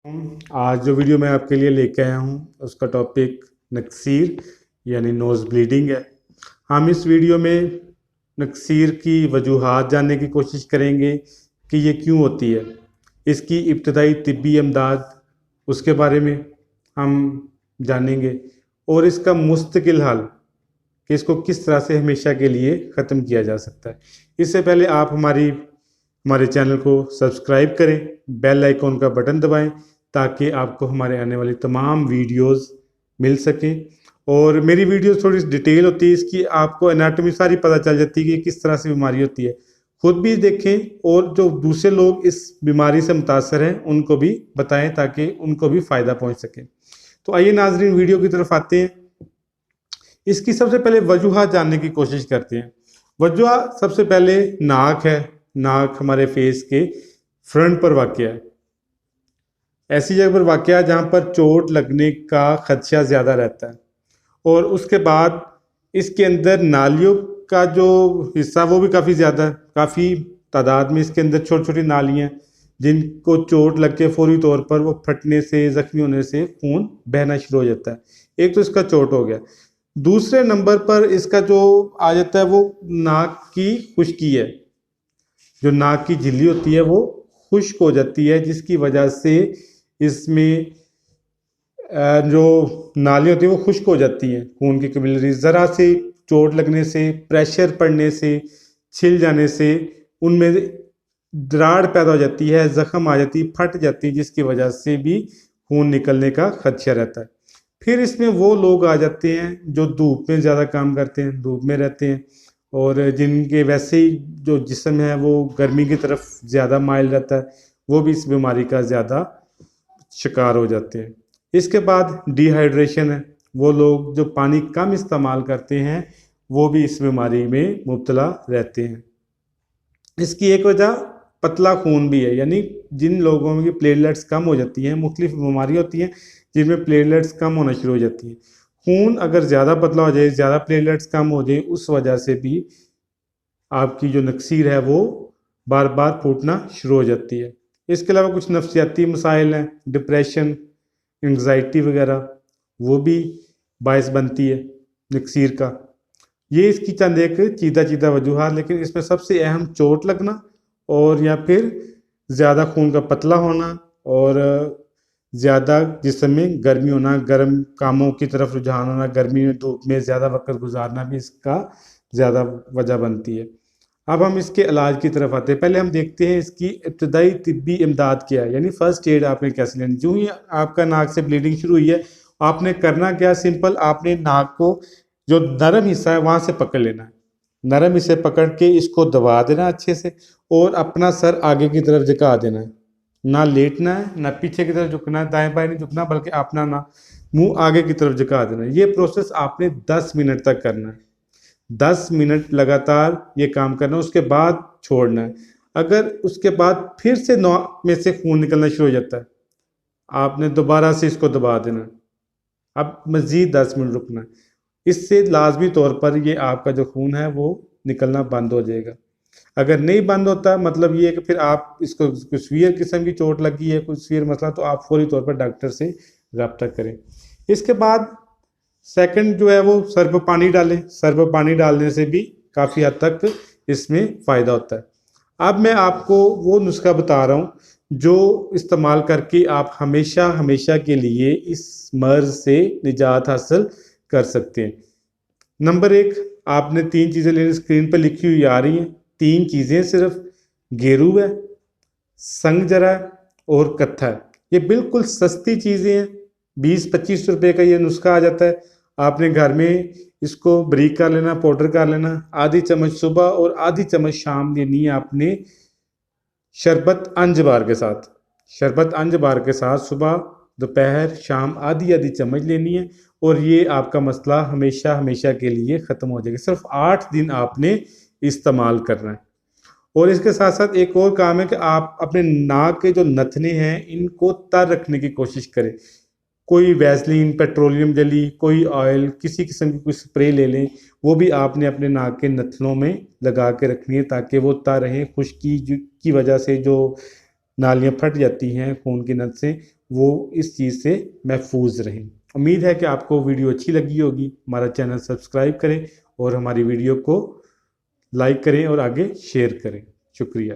आज जो वीडियो मैं आपके लिए लेके आया हूँ उसका टॉपिक नक्सीर यानी नोज़ ब्लीडिंग है। हम इस वीडियो में नक्सीर की वजूहात जानने की कोशिश करेंगे कि ये क्यों होती है, इसकी इब्तदाई तिब्बी इमदाद उसके बारे में हम जानेंगे और इसका मुस्तकिल हल कि इसको किस तरह से हमेशा के लिए ख़त्म किया जा सकता है। इससे पहले आप हमारे चैनल को सब्सक्राइब करें, बेल आइकॉन का बटन दबाएं ताकि आपको हमारे आने वाली तमाम वीडियोस मिल सकें। और मेरी वीडियोस थोड़ी डिटेल होती है, इसकी आपको एनाटॉमी सारी पता चल जाती है कि किस तरह से बीमारी होती है। खुद भी देखें और जो दूसरे लोग इस बीमारी से मुतासर हैं उनको भी बताएं ताकि उनको भी फ़ायदा पहुंच सके। तो आइए नाजरीन, वीडियो की तरफ आते हैं। इसकी सबसे पहले वजूहात जानने की कोशिश करते हैं। वजूहात सबसे पहले नाक है। नाक हमारे फेस के फ्रंट पर वाक़या है, ऐसी जगह पर वाक़या है जहाँ पर चोट लगने का खदशा ज़्यादा रहता है। और उसके बाद इसके अंदर नालियों का जो हिस्सा वो भी काफ़ी ज़्यादा है, काफ़ी तादाद में इसके अंदर छोटी छोटी नालियाँ जिनको चोट लग के फौरी तौर पर वो फटने से, ज़ख्मी होने से खून बहना शुरू हो जाता है। एक तो इसका चोट हो गया। दूसरे नंबर पर इसका जो आ जाता है वो नाक की खुश्की है। जो नाक की झिल्ली होती है वो खुश्क हो जाती है, जिसकी वजह से इसमें जो नाली होती है वो खुश्क हो जाती हैं। खून की कैपिलरी ज़रा से चोट लगने से, प्रेशर पड़ने से, छिल जाने से उनमें दरार पैदा हो जाती है, ज़ख्म आ जाती है, फट जाती है, जिसकी वजह से भी खून निकलने का खदशा रहता है। फिर इसमें वो लोग आ जाते हैं जो धूप में ज़्यादा काम करते हैं, धूप में रहते हैं और जिनके वैसे ही जो जिस्म है वो गर्मी की तरफ ज़्यादा माइल रहता है, वो भी इस बीमारी का ज़्यादा शिकार हो जाते हैं। इसके बाद डिहाइड्रेशन है। वो लोग जो पानी कम इस्तेमाल करते हैं वो भी इस बीमारी में मुब्तला रहते हैं। इसकी एक वजह पतला खून भी है, यानी जिन लोगों की प्लेटलेट्स कम हो जाती हैं, मुख्तलिफ बीमारियाँ होती हैं जिनमें प्लेटलेट्स कम होना शुरू हो जाती हैं। खून अगर ज़्यादा पतला हो जाए, ज़्यादा प्लेटलेट्स कम हो जाए, उस वजह से भी आपकी जो नक्सीर है वो बार बार फूटना शुरू हो जाती है। इसके अलावा कुछ नफ्सियाती मसाइल हैं, डिप्रेशन, एंग्जाइटी वगैरह, वो भी बायस बनती है नक्सीर का। ये इसकी चंद एक चीदा वजूहात, लेकिन इसमें सबसे अहम चोट लगना और या फिर ज़्यादा खून का पतला होना और ज़्यादा जिस्म में गर्मी होना, गर्म कामों की तरफ रुझान होना, गर्मी में धूप में ज़्यादा वक्त गुजारना भी इसका ज़्यादा वजह बनती है। अब हम इसके इलाज की तरफ आते हैं। पहले हम देखते हैं इसकी इब्तदाई तिब्बी इमदाद क्या है, यानी फ़र्स्ट एड आपने कैसे लेनी। जो ही आपका नाक से ब्लीडिंग शुरू हुई है, आपने करना क्या, सिंपल आपने नाक को जो नरम हिस्सा है वहाँ से पकड़ लेना है। नरम हिस्से पकड़ के इसको दबा देना अच्छे से और अपना सर आगे की तरफ झुका देना है। ना लेटना है, ना पीछे की तरफ झुकना है, दाएं बाएं नहीं झुकना, बल्कि अपना ना मुंह आगे की तरफ झुका देना है। ये प्रोसेस आपने 10 मिनट तक करना है। 10 मिनट लगातार ये काम करना है, उसके बाद छोड़ना है। अगर उसके बाद फिर से नाक में से खून निकलना शुरू हो जाता है, आपने दोबारा से इसको दबा देना है। अब मज़ीद 10 मिनट रुकना है। इससे लाजमी तौर पर ये आपका जो खून है वो निकलना बंद हो जाएगा। अगर नहीं बंद होता, मतलब ये है कि फिर आप इसको कुछ सीवियर किस्म की चोट लगी है, कुछ सीवियर मसला, तो आप फौरी तौर पर डॉक्टर से रब्ता करें। इसके बाद सेकंड जो है वो सर पर पानी डालें। सर पर पानी डालने से भी काफ़ी हद तक इसमें फ़ायदा होता है। अब मैं आपको वो नुस्खा बता रहा हूँ जो इस्तेमाल करके आप हमेशा के लिए इस मर्ज़ से निजात हासिल कर सकते हैं। नंबर 1, आपने 3 चीज़ें लेनी, स्क्रीन पर लिखी हुई आ रही हैं। 3 चीज़ें सिर्फ, गेरू है, संग जरा है और कत्था है। ये बिल्कुल सस्ती चीज़ें हैं, 20-25 रुपए का ये नुस्खा आ जाता है। आपने घर में इसको बारीक कर लेना, पाउडर कर लेना। आधी चम्मच सुबह और आधी चम्मच शाम लेनी है आपने शरबत अंजबार के साथ। शरबत अंजबार के साथ सुबह, दोपहर, शाम आधी आधी चम्मच लेनी है और ये आपका मसला हमेशा के लिए ख़त्म हो जाएगा। सिर्फ 8 दिन आपने इस्तेमाल करना है। और इसके साथ साथ एक और काम है कि आप अपने नाक के जो नथने हैं इनको तर रखने की कोशिश करें। कोई वैसलीन, पेट्रोलियम जेली, कोई ऑयल, किसी किस्म की कोई स्प्रे ले लें, वो भी आपने अपने नाक के नथनों में लगा के रखनी है ताकि वो तर रहें। खुश्की की वजह से जो नालियाँ फट जाती हैं खून की नस से, वो इस चीज़ से महफूज रहें। उम्मीद है कि आपको वीडियो अच्छी लगी होगी। हमारा चैनल सब्सक्राइब करें और हमारी वीडियो को लाइक करें और आगे शेयर करें। शुक्रिया।